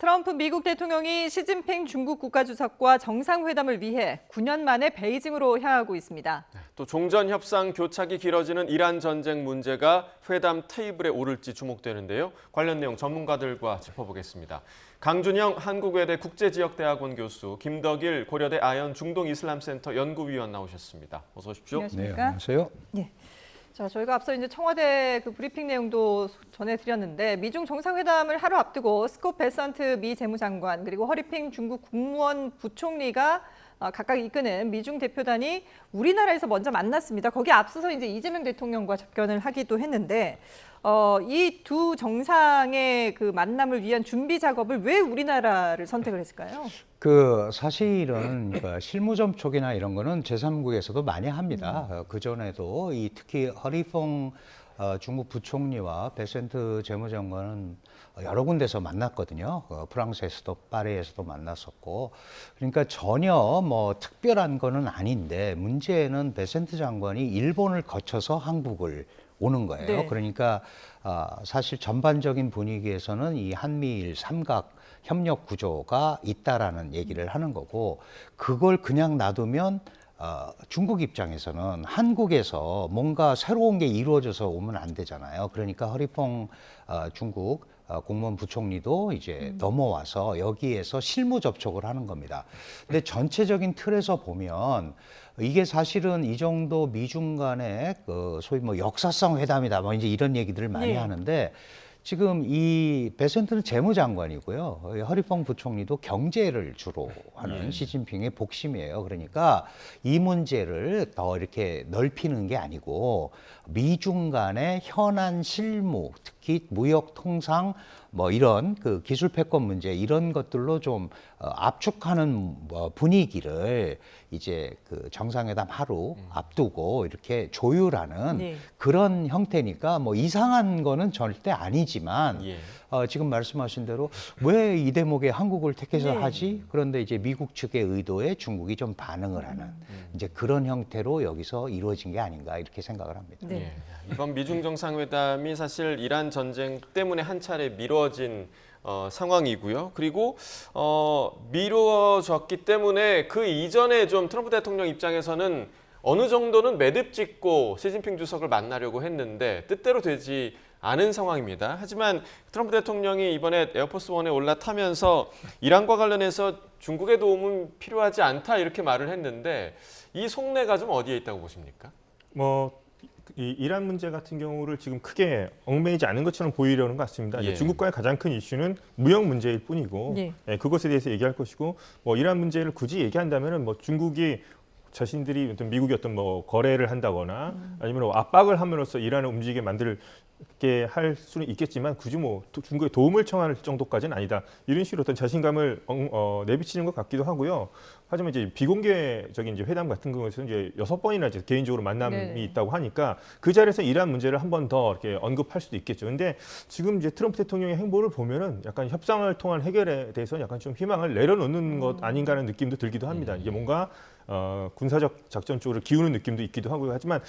트럼프 미국 대통령이 시진핑 중국 국가주석과 정상회담을 위해 9년 만에 베이징으로 향하고 있습니다. 또 종전 협상 교착이 길어지는 이란 전쟁 문제가 회담 테이블에 오를지 주목되는데요. 관련 내용 전문가들과 짚어보겠습니다. 강준영 한국외대 국제지역대학원 교수, 김덕일 고려대 아연 중동이슬람센터 연구위원 나오셨습니다. 어서 오십시오. 안녕하십니까? 네, 안녕하세요. 예. 자, 저희가 앞서 이제 청와대 그 브리핑 내용도 전해드렸는데 미중 정상회담을 하루 앞두고 스콧 베선트 미 재무장관 그리고 허리핑 중국 국무원 부총리가 각각 이끄는 미중 대표단이 우리나라에서 먼저 만났습니다. 거기에 앞서서 이제 이재명 대통령과 접견을 하기도 했는데 이 두 정상의 그 만남을 위한 준비 작업을 왜 우리나라를 선택을 했을까요? 사실은 실무 접촉이나 이런 거는 제3국에서도 많이 합니다. 그 전에도 특히 허리퐁 중국 부총리와 베센트 재무장관은 여러 군데서 만났거든요. 프랑스에서도 파리에서도 만났었고, 그러니까 전혀 뭐 특별한 거는 아닌데 문제는 베센트 장관이 일본을 거쳐서 한국을 오는 거예요. 네. 그러니까 사실 전반적인 분위기에서는 이 한미일 삼각 협력 구조가 있다라는 얘기를 하는 거고, 그걸 그냥 놔두면 중국 입장에서는 한국에서 뭔가 새로운 게 이루어져서 오면 안 되잖아요. 그러니까 허리퐁 중국 공무원 부총리도 이제 넘어와서 여기에서 실무 접촉을 하는 겁니다. 근데 전체적인 틀에서 보면 이게 사실은 이 정도 미중 간의 소위 뭐 역사성 회담이다 뭐 이제 이런 얘기들을 많이 네. 하는데, 지금 이 베센트는 재무장관이고요. 허리퐁 부총리도 경제를 주로 하는 시진핑의 복심이에요. 그러니까 이 문제를 더 이렇게 넓히는 게 아니고 미중 간의 현안 실무, 특히 무역 통상 뭐 이런 그 기술 패권 문제 이런 것들로 좀 압축하는 분위기를 이제 그 정상회담 하루 앞두고 이렇게 조율하는 네. 그런 형태니까 뭐 이상한 거는 절대 아니지만 지금 말씀하신 대로 왜 이 대목에 한국을 택해서 네. 하지? 그런데 이제 미국 측의 의도에 중국이 좀 반응을 하는 이제 그런 형태로 여기서 이루어진 게 아닌가 이렇게 생각을 합니다. 네. 이번 미중 정상회담이 사실 이란 전쟁 때문에 한 차례 미뤄진 상황이고요. 그리고 미뤄졌기 때문에 그 이전에 좀 트럼프 대통령 입장에서는 어느 정도는 매듭 짓고 시진핑 주석을 만나려고 했는데 뜻대로 되지 않은 상황입니다. 하지만 트럼프 대통령이 이번에 에어포스 원에 올라타면서 이란과 관련해서 중국의 도움은 필요하지 않다 이렇게 말을 했는데 이 속내가 좀 어디에 있다고 보십니까? 이 이란 문제 같은 경우를 지금 크게 얽매이지 않은 것처럼 보이려는 것 같습니다. 예. 중국과의 가장 큰 이슈는 무역 문제일 뿐이고 그것에 대해서 얘기할 것이고 뭐 이란 문제를 굳이 얘기한다면은 뭐 중국이 자신들이 어떤 미국이 어떤 뭐 거래를 한다거나 아니면 압박을 함으로써 이란을 움직이게 만들게 할 수는 있겠지만 굳이 뭐 중국에 도움을 청할 정도까지는 아니다. 이런 식으로 어떤 자신감을 내비치는 것 같기도 하고요. 하지만 이제 비공개적인 이제 회담 같은 것에서 이제 6번이나 이제 개인적으로 만남이 있다고 하니까 그 자리에서 이란 문제를 한 번 더 이렇게 언급할 수도 있겠죠. 근데 지금 이제 트럼프 대통령의 행보를 보면은 약간 협상을 통한 해결에 대해서 약간 좀 희망을 내려놓는 것 아닌가 하는 느낌도 들기도 합니다. 이게 뭔가 군사적 작전 쪽으로 기우는 느낌도 있기도 하고요. 하지만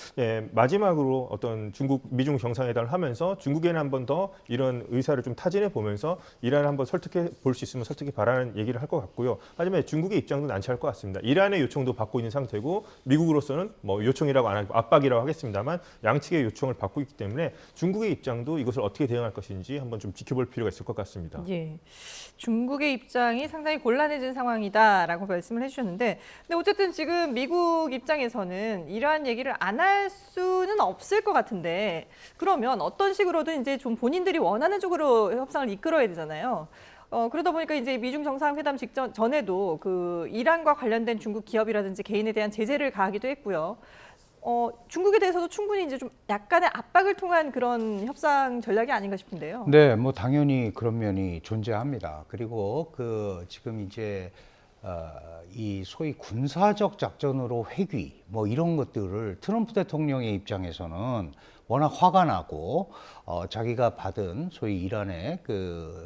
마지막으로 어떤 미중 정상회담을 하면서 중국에는 한 번 더 이런 의사를 좀 타진해 보면서 이란을 한번 설득해 볼 수 있으면 설득해 바라는 얘기를 할 것 같고요. 하지만 중국의 입장도 난처할 것 같습니다. 이란의 요청도 받고 있는 상태고 미국으로서는 뭐 요청이라고 안 하고 압박이라고 하겠습니다만 양측의 요청을 받고 있기 때문에 중국의 입장도 이것을 어떻게 대응할 것인지 한번 좀 지켜볼 필요가 있을 것 같습니다. 예. 중국의 입장이 상당히 곤란해진 상황이다라고 말씀을 해주셨는데, 근데 어쨌든 지금 미국 입장에서는 이러한 얘기를 안 할 수는 없을 것 같은데, 그러면 어떤 식으로든 이제 좀 본인들이 원하는 쪽으로 협상을 이끌어야 되잖아요. 그러다 보니까 이제 미중 정상회담 전에도 그 이란과 관련된 중국 기업이라든지 개인에 대한 제재를 가하기도 했고요. 중국에 대해서도 충분히 이제 좀 약간의 압박을 통한 그런 협상 전략이 아닌가 싶은데요. 네, 뭐 당연히 그런 면이 존재합니다. 그리고 지금 이제 이 소위 군사적 작전으로 회귀 뭐 이런 것들을 트럼프 대통령의 입장에서는 워낙 화가 나고 자기가 받은 소위 이란의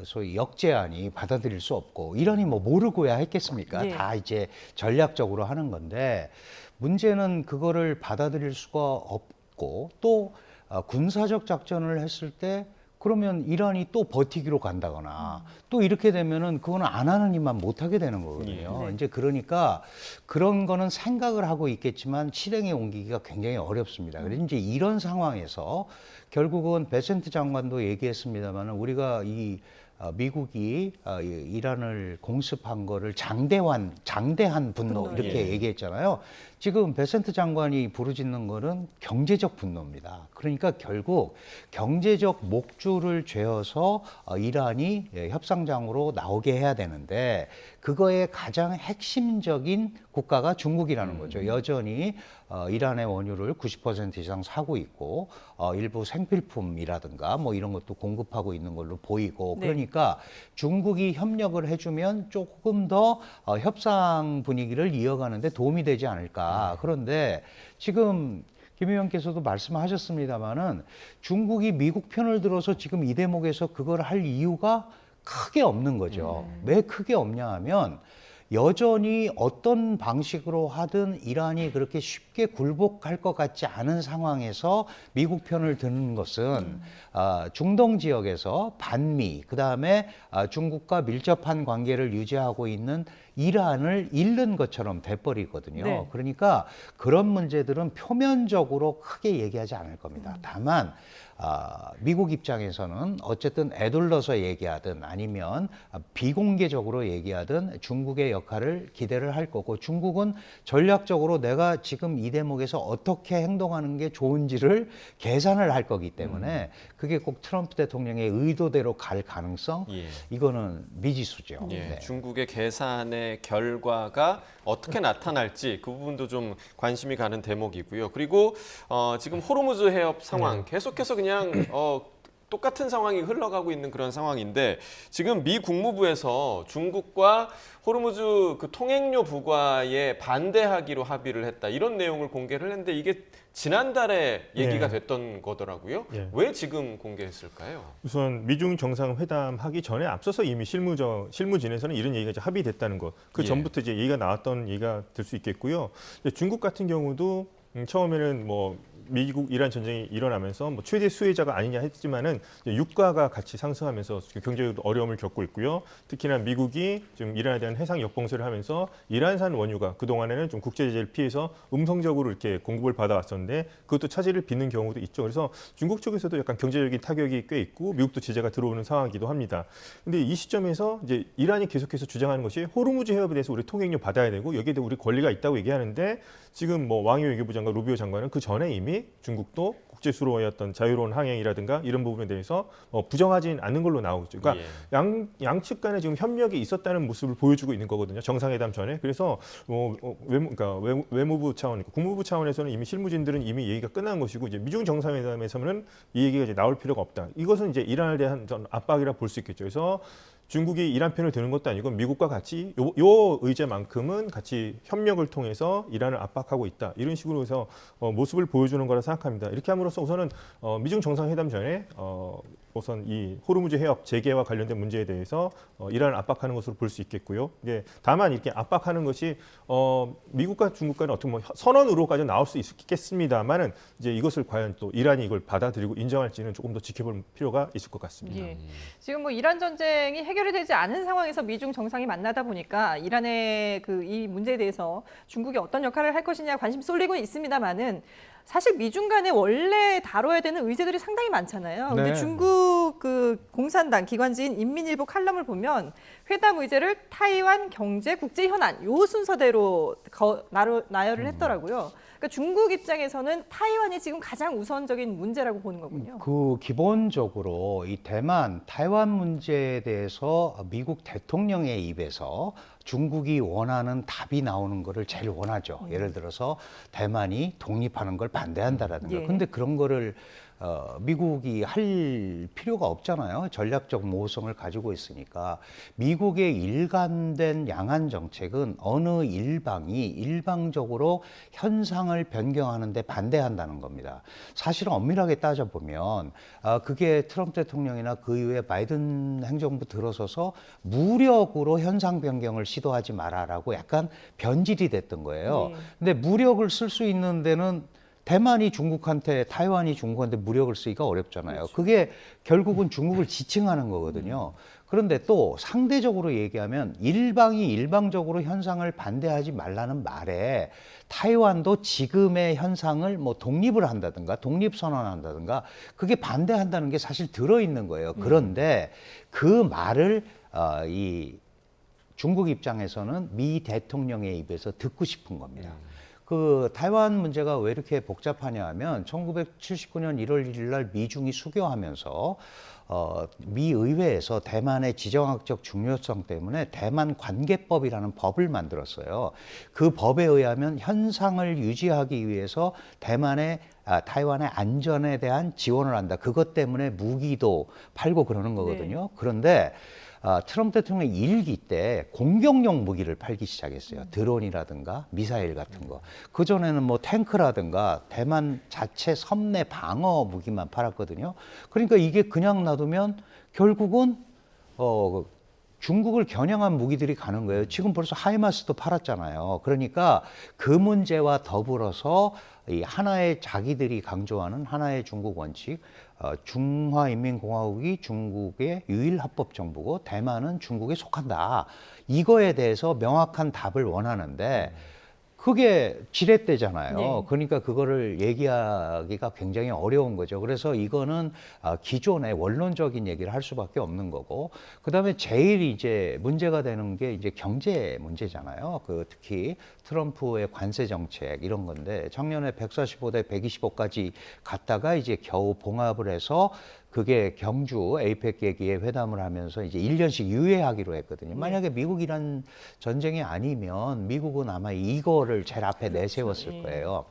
소위 역제안이 받아들일 수 없고, 이란이 뭐 모르고야 했겠습니까? 네. 다 이제 전략적으로 하는 건데, 문제는 그거를 받아들일 수가 없고 또 군사적 작전을 했을 때 그러면 이란이 또 버티기로 간다거나 또 이렇게 되면은 그거는 안 하는 힘만 못 하게 되는 거거든요. 네. 이제 그러니까 그런 거는 생각을 하고 있겠지만 실행에 옮기기가 굉장히 어렵습니다. 그래서 이제 이런 상황에서 결국은 베센트 장관도 얘기했습니다만은 우리가 미국이 이란을 공습한 거를 장대한 분노 이렇게 예. 얘기했잖아요. 지금 베센트 장관이 부르짖는 거는 경제적 분노입니다. 그러니까 결국 경제적 목줄을 죄어서 이란이 협상장으로 나오게 해야 되는데 그거의 가장 핵심적인 국가가 중국이라는 거죠. 여전히 이란의 원유를 90% 이상 사고 있고 일부 생필품이라든가 뭐 이런 것도 공급하고 있는 걸로 보이고 네. 그러니까 중국이 협력을 해주면 조금 더 협상 분위기를 이어가는데 도움이 되지 않을까. 그런데 지금 김 의원께서도 말씀하셨습니다마는 중국이 미국 편을 들어서 지금 이 대목에서 그걸 할 이유가 크게 없는 거죠. 왜 크게 없냐 하면 여전히 어떤 방식으로 하든 이란이 그렇게 쉽게 굴복할 것 같지 않은 상황에서 미국 편을 드는 것은 중동 지역에서 반미, 그다음에 중국과 밀접한 관계를 유지하고 있는 이란을 잃는 것처럼 돼버리거든요. 네. 그러니까 그런 문제들은 표면적으로 크게 얘기하지 않을 겁니다. 다만 미국 입장에서는 어쨌든 애둘러서 얘기하든 아니면 비공개적으로 얘기하든 중국의 역할을 기대를 할 거고 중국은 전략적으로 내가 지금 이 대목에서 어떻게 행동하는 게 좋은지를 계산을 할 거기 때문에 그게 꼭 트럼프 대통령의 의도대로 갈 가능성 예. 이거는 미지수죠. 예, 네. 중국의 계산의 결과가 어떻게 나타날지 그 부분도 좀 관심이 가는 대목이고요. 그리고 지금 호르무즈 해협 상황 계속해서 그냥 똑같은 상황이 흘러가고 있는 그런 상황인데 지금 미 국무부에서 중국과 호르무즈 그 통행료 부과에 반대하기로 합의를 했다 이런 내용을 공개를 했는데 이게 지난달에 얘기가 예. 됐던 거더라고요. 예. 왜 지금 공개했을까요? 우선 미중 정상회담 하기 전에 앞서서 이미 실무진에서는 이런 얘기가 이제 합의됐다는 것. 그 예. 전부터 이제 얘기가 나왔던 얘기가 될 수 있겠고요. 이제 중국 같은 경우도 처음에는 뭐 미국 이란 전쟁이 일어나면서 뭐 최대 수혜자가 아니냐 했지만은 이제 유가가 같이 상승하면서 경제적으로 어려움을 겪고 있고요. 특히나 미국이 지금 이란에 대한 해상 역봉쇄를 하면서 이란산 원유가 그 동안에는 좀 국제 제재를 피해서 음성적으로 이렇게 공급을 받아왔었는데 그것도 차질을 빚는 경우도 있죠. 그래서 중국 쪽에서도 약간 경제적인 타격이 꽤 있고 미국도 제재가 들어오는 상황이기도 합니다. 근데 이 시점에서 이제 이란이 계속해서 주장하는 것이 호르무즈 해협에 대해서 우리 통행료 받아야 되고 여기에 대해 우리 권리가 있다고 얘기하는데 지금 뭐 왕이 외교부 장관 루비오 장관은 그 전에 이미 중국도 국제 수로의 어떤 자유로운 항행이라든가 이런 부분에 대해서 부정하진 않는 걸로 나오고 있죠. 그러니까 양측 간에 지금 협력이 있었다는 모습을 보여주고 있는 거거든요. 정상회담 전에. 그래서 외무부 차원, 국무부 차원에서는 이미 실무진들은 이미 얘기가 끝난 것이고 이제 미중 정상회담에서는 이 얘기가 이제 나올 필요가 없다. 이것은 이제 이란에 대한 압박이라 볼 수 있겠죠. 그래서 중국이 이란 편을 드는 것도 아니고 미국과 같이 요 의제만큼은 같이 협력을 통해서 이란을 압박하고 있다. 이런 식으로 해서 모습을 보여주는 거라 생각합니다. 이렇게 함으로써 우선은 미중 정상회담 전에 우선 이 호르무즈 해협 재개와 관련된 문제에 대해서 이란을 압박하는 것으로 볼 수 있겠고요. 이게 다만 이렇게 압박하는 것이 미국과 중국 간의 어떤 뭐 선언으로까지 나올 수 있겠습니다만은 이제 이것을 과연 또 이란이 이걸 받아들이고 인정할지는 조금 더 지켜볼 필요가 있을 것 같습니다. 예. 지금 뭐 이란 전쟁이 해결이 되지 않은 상황에서 미중 정상이 만나다 보니까 이란의 이 문제에 대해서 중국이 어떤 역할을 할 것이냐 관심 쏠리고 있습니다만은 사실 미중 간에 원래 다뤄야 되는 의제들이 상당히 많잖아요. 근데 네. 중국 공산당 기관지인 인민일보 칼럼을 보면 회담 의제를 타이완 경제 국제 현안 요 순서대로 나열을 했더라고요. 그러니까 중국 입장에서는 타이완이 지금 가장 우선적인 문제라고 보는 거군요. 기본적으로 이 대만, 타이완 문제에 대해서 미국 대통령의 입에서 중국이 원하는 답이 나오는 거를 제일 원하죠. 예를 들어서 대만이 독립하는 걸 반대한다라든가. 예. 근데 그런 거를 미국이 할 필요가 없잖아요. 전략적 모호성을 가지고 있으니까. 미국의 일관된 양안 정책은 어느 일방이 일방적으로 현상을 변경하는 데 반대한다는 겁니다. 사실은 엄밀하게 따져보면 그게 트럼프 대통령이나 그 이후에 바이든 행정부 들어서서 무력으로 현상 변경을 시도하지 마라라고 약간 변질이 됐던 거예요. 네. 근데 무력을 쓸 수 있는 데는 대만이 중국한테, 타이완이 중국한테 무력을 쓰기가 어렵잖아요. 그게 결국은 중국을 지칭하는 거거든요. 그런데 또 상대적으로 얘기하면 일방이 일방적으로 현상을 반대하지 말라는 말에 타이완도 지금의 현상을 뭐 독립을 한다든가 독립선언한다든가 그게 반대한다는 게 사실 들어있는 거예요. 그런데 그 말을 이 중국 입장에서는 미 대통령의 입에서 듣고 싶은 겁니다. 그 타이완 문제가 왜 이렇게 복잡하냐 하면 1979년 1월 1일 날 미중이 수교하면서 미 의회에서 대만의 지정학적 중요성 때문에 대만 관계법이라는 법을 만들었어요. 그 법에 의하면 현상을 유지하기 위해서 타이완의 안전에 대한 지원을 한다. 그것 때문에 무기도 팔고 그러는 거거든요. 네. 그런데 트럼프 대통령 일기 때 공격용 무기를 팔기 시작했어요. 드론이라든가 미사일 같은 거. 그전에는 뭐 탱크라든가 대만 자체 섬내 방어 무기만 팔았거든요. 그러니까 이게 그냥 놔두면 결국은 중국을 겨냥한 무기들이 가는 거예요. 지금 벌써 하이마스도 팔았잖아요. 그러니까 그 문제와 더불어서 이 하나의 자기들이 강조하는 하나의 중국 원칙, 중화인민공화국이 중국의 유일 합법 정부고 대만은 중국에 속한다. 이거에 대해서 명확한 답을 원하는데 그게 지렛대잖아요. 네. 그러니까 그거를 얘기하기가 굉장히 어려운 거죠. 그래서 이거는 기존의 원론적인 얘기를 할 수밖에 없는 거고, 그다음에 제일 이제 문제가 되는 게 이제 경제 문제잖아요. 특히 트럼프의 관세 정책 이런 건데 작년에 145대 125까지 갔다가 이제 겨우 봉합을 해서 그게 경주 에이펙 얘기에 회담을 하면서 이제 1년씩 유예하기로 했거든요. 만약에 미국 이란 전쟁이 아니면 미국은 아마 이거를 제일 앞에 내세웠을 거예요.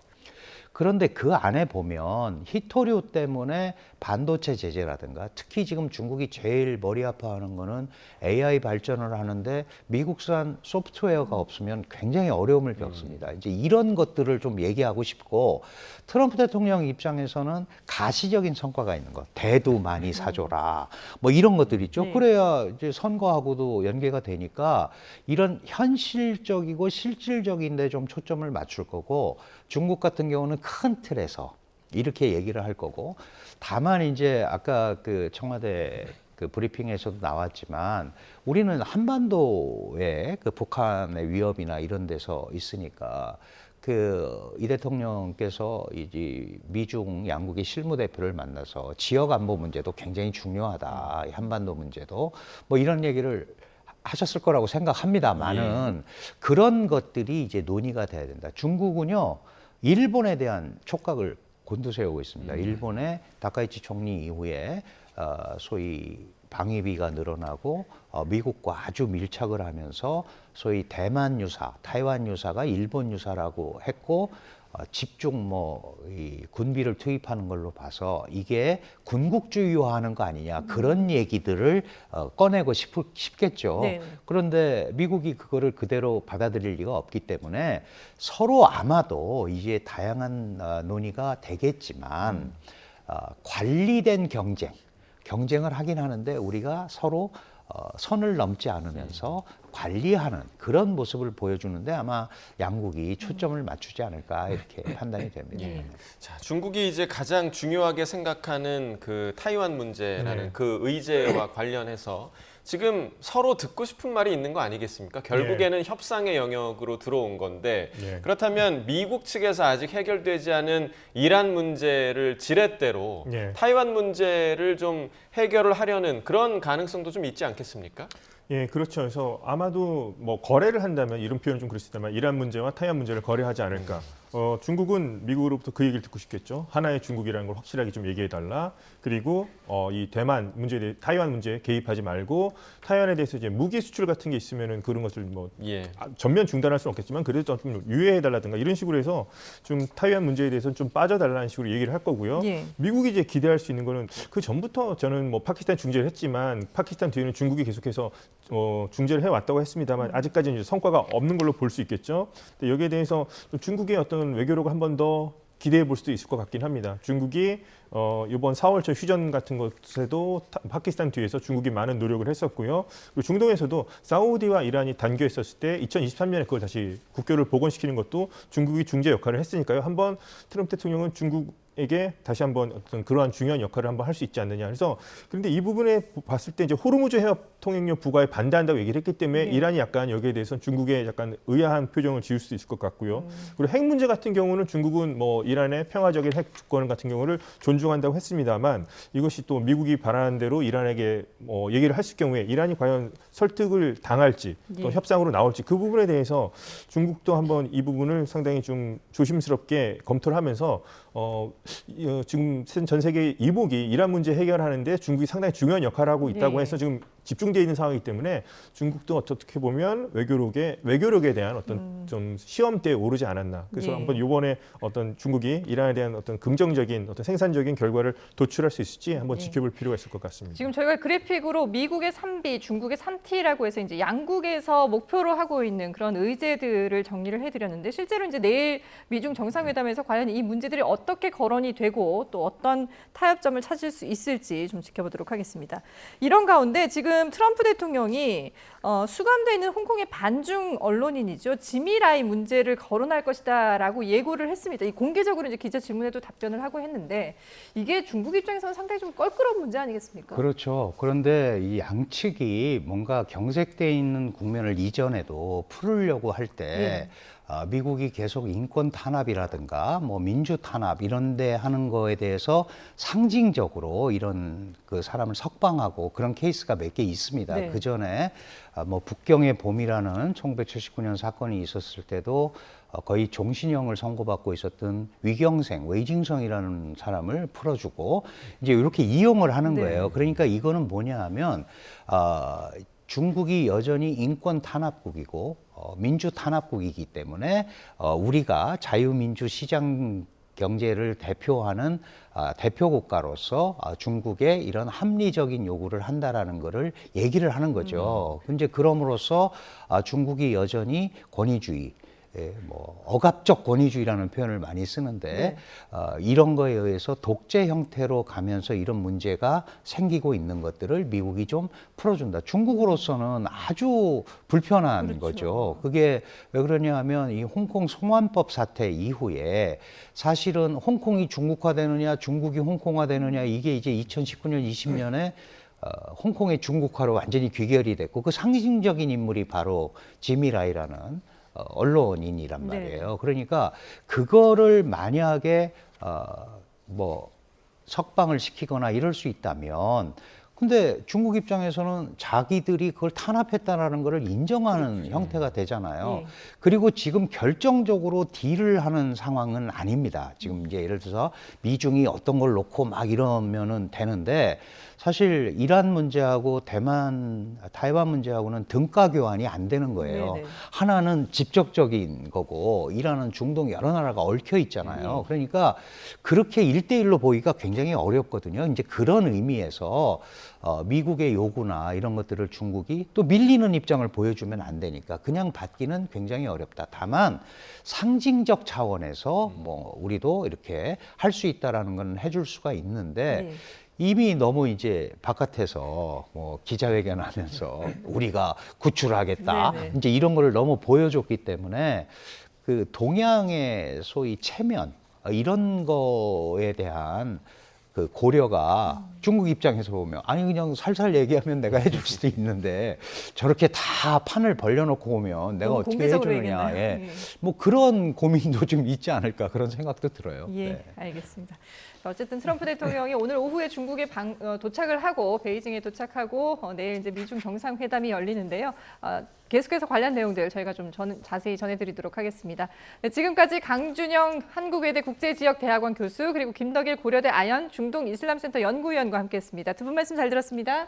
그런데 그 안에 보면 히토류 때문에 반도체 제재라든가 특히 지금 중국이 제일 머리 아파하는 거는 AI 발전을 하는데 미국산 소프트웨어가 없으면 굉장히 어려움을 겪습니다. 이제 이런 것들을 좀 얘기하고 싶고 트럼프 대통령 입장에서는 가시적인 성과가 있는 것, 대두 많이 사줘라, 뭐 이런 것들 있죠. 네. 그래야 이제 선거하고도 연계가 되니까 이런 현실적이고 실질적인 데 좀 초점을 맞출 거고 중국 같은 경우는 큰 틀에서 이렇게 얘기를 할 거고 다만 이제 아까 그 청와대 그 브리핑에서도 나왔지만 우리는 한반도에 그 북한의 위협이나 이런 데서 있으니까 이 대통령께서 이제 미중 양국의 실무대표를 만나서 지역 안보 문제도 굉장히 중요하다. 한반도 문제도 뭐 이런 얘기를 하셨을 거라고 생각합니다만은 그런 것들이 이제 논의가 돼야 된다. 중국은요, 일본에 대한 촉각을 곤두세우고 있습니다. 일본의 다카이치 총리 이후에 소위 방위비가 늘어나고 미국과 아주 밀착을 하면서 소위 대만 유사, 타이완 유사가 일본 유사라고 했고 집중 이 군비를 투입하는 걸로 봐서 이게 군국주의화하는 거 아니냐 그런 얘기들을 꺼내고 싶겠죠. 네. 그런데 미국이 그거를 그대로 받아들일 리가 없기 때문에 서로 아마도 이제 다양한 논의가 되겠지만 관리된 경쟁을 하긴 하는데 우리가 서로 선을 넘지 않으면서 관리하는 그런 모습을 보여주는데 아마 양국이 초점을 맞추지 않을까 이렇게 판단이 됩니다. 네. 자, 중국이 이제 가장 중요하게 생각하는 그 타이완 문제라는 그 의제와 관련해서 지금 서로 듣고 싶은 말이 있는 거 아니겠습니까? 결국에는 협상의 영역으로 들어온 건데 그렇다면 미국 측에서 아직 해결되지 않은 이란 문제를 지렛대로 타이완 문제를 좀 해결을 하려는 그런 가능성도 좀 있지 않겠습니까? 예, 그렇죠. 그래서 아마도 뭐 거래를 한다면 이런 표현은 좀 그렇습니다만 이란 문제와 타이완 문제를 거래하지 않을까. 중국은 미국으로부터 그 얘기를 듣고 싶겠죠. 하나의 중국이라는 걸 확실하게 좀 얘기해달라. 그리고 이 대만 문제에 대해 타이완 문제에 개입하지 말고 타이완에 대해서 이제 무기 수출 같은 게 있으면은 그런 것을 뭐 전면 중단할 수는 없겠지만 그래도 좀 유예해달라든가 이런 식으로 해서 좀 타이완 문제에 대해서는 좀 빠져달라는 식으로 얘기를 할 거고요. 미국이 이제 기대할 수 있는 거는 그 전부터 저는 뭐 파키스탄 중재를 했지만 파키스탄 뒤에는 중국이 계속해서 중재를 해왔다고 했습니다만 아직까지는 이제 성과가 없는 걸로 볼 수 있겠죠. 근데 여기에 대해서 중국의 어떤 외교력을 한 번 더 기대해 볼 수도 있을 것 같긴 합니다. 중국이 이번 4월초 휴전 같은 것에도 파키스탄 뒤에서 중국이 많은 노력을 했었고요. 그리고 중동에서도 사우디와 이란이 단교에 있었을 때 2023년에 그걸 다시 국교를 복원시키는 것도 중국이 중재 역할을 했으니까요. 한번 트럼프 대통령은 중국에게 다시 한번 어떤 그러한 중요한 역할을 한번 할 수 있지 않느냐. 그래서 그런데 이 부분에 봤을 때 이제 호르무즈 해협 통행료 부과에 반대한다고 얘기를 했기 때문에 네. 이란이 약간 여기에 대해서 중국에 약간 의아한 표정을 지을 수도 있을 것 같고요. 그리고 핵 문제 같은 경우는 중국은 뭐 이란의 평화적인 핵 주권 같은 경우를 존중한다고 했습니다만 이것이 또 미국이 바라는 대로 이란에게 얘기를 했을 경우에 이란이 과연 설득을 당할지 또 예. 협상으로 나올지 그 부분에 대해서 중국도 한번 이 부분을 상당히 좀 조심스럽게 검토를 하면서 지금 전 세계 이복이 이란 문제 해결하는데 중국이 상당히 중요한 역할을 하고 있다고 네. 해서 지금 집중되어 있는 상황이기 때문에 중국도 어떻게 보면 외교력에 대한 어떤 좀 시험대에 오르지 않았나. 그래서 네. 한번 이번에 어떤 중국이 이란에 대한 어떤 긍정적인 어떤 생산적인 결과를 도출할 수 있을지 한번 네. 지켜볼 필요가 있을 것 같습니다. 지금 저희가 그래픽으로 미국의 3B, 중국의 3T라고 해서 이제 양국에서 목표로 하고 있는 그런 의제들을 정리를 해드렸는데 실제로 이제 내일 미중 정상회담에서 과연 이 문제들이 어떻게 거론이 되고 또 어떤 타협점을 찾을 수 있을지 좀 지켜보도록 하겠습니다. 이런 가운데 지금 트럼프 대통령이 수감돼 있는 홍콩의 반중 언론인이죠. 지미 라이 문제를 거론할 것이다라고 예고를 했습니다. 이 공개적으로 이제 기자 질문에도 답변을 하고 했는데 이게 중국 입장에서는 상당히 좀 껄끄러운 문제 아니겠습니까? 그렇죠. 그런데 이 양측이 뭔가 경색돼 있는 국면을 이전에도 풀으려고 할 때 미국이 계속 인권 탄압이라든가 뭐 민주 탄압 이런 데 하는 거에 대해서 상징적으로 이런 그 사람을 석방하고 그런 케이스가 몇 개 있습니다. 네. 그 전에 뭐 북경의 봄이라는 1979년 사건이 있었을 때도 거의 종신형을 선고받고 있었던 위경생, 웨이징성이라는 사람을 풀어주고 이제 이렇게 이용을 하는 네. 거예요. 그러니까 이거는 뭐냐 하면 중국이 여전히 인권 탄압국이고 민주 탄압국이기 때문에 우리가 자유민주 시장 경제를 대표하는 대표 국가로서 중국의 이런 합리적인 요구를 한다라는 것을 얘기를 하는 거죠. 이제 그럼으로써 중국이 여전히 권위주의, 뭐 억압적 권위주의라는 표현을 많이 쓰는데 이런 거에 의해서 독재 형태로 가면서 이런 문제가 생기고 있는 것들을 미국이 좀 풀어준다. 중국으로서는 아주 불편한 그렇죠. 거죠. 그게 왜 그러냐 하면 이 홍콩 송환법 사태 이후에 사실은 홍콩이 중국화되느냐 중국이 홍콩화되느냐 이게 이제 2019년 20년에 홍콩의 중국화로 완전히 귀결이 됐고 그 상징적인 인물이 바로 지미 라이라는 언론인이란 말이에요. 네. 그러니까 그거를 만약에 뭐 석방을 시키거나 이럴 수 있다면 근데 중국 입장에서는 자기들이 그걸 탄압했다라는 것을 인정하는 형태가 되잖아요. 네. 그리고 지금 결정적으로 딜을 하는 상황은 아닙니다. 지금 이제 예를 들어서 미중이 어떤 걸 놓고 막 이러면은 되는데 사실 이란 문제하고 타이완 문제하고는 등가 교환이 안 되는 거예요. 네네. 하나는 직접적인 거고 이란은 중동 여러 나라가 얽혀 있잖아요. 그러니까 그렇게 1대1로 보기가 굉장히 어렵거든요. 이제 그런 의미에서 미국의 요구나 이런 것들을 중국이 또 밀리는 입장을 보여주면 안 되니까 그냥 받기는 굉장히 어렵다. 다만 상징적 차원에서 뭐 우리도 이렇게 할 수 있다라는 건 해줄 수가 있는데 네. 이미 너무 이제 바깥에서 뭐 기자회견하면서 우리가 구출하겠다 네네. 이제 이런 거를 너무 보여줬기 때문에 그 동양의 소위 체면 이런 거에 대한 그 고려가 중국 입장에서 보면 아니 그냥 살살 얘기하면 내가 해줄 수도 있는데 저렇게 다 판을 벌려놓고 오면 내가 너무 어떻게 공개적으로 해주느냐 얘기했나요? 예. 예. 뭐 그런 고민도 좀 있지 않을까 그런 생각도 들어요. 예, 네. 알겠습니다. 자, 어쨌든 트럼프 대통령이 오늘 오후에 중국에 도착을 하고 베이징에 도착하고 내일 이제 미중 정상회담이 열리는데요. 계속해서 관련 내용들 저희가 좀 자세히 전해드리도록 하겠습니다. 네, 지금까지 강준영 한국외대 국제지역대학원 교수 그리고 김덕일 고려대 아연 중동이슬람센터 연구위원과 함께했습니다. 두 분 말씀 잘 들었습니다.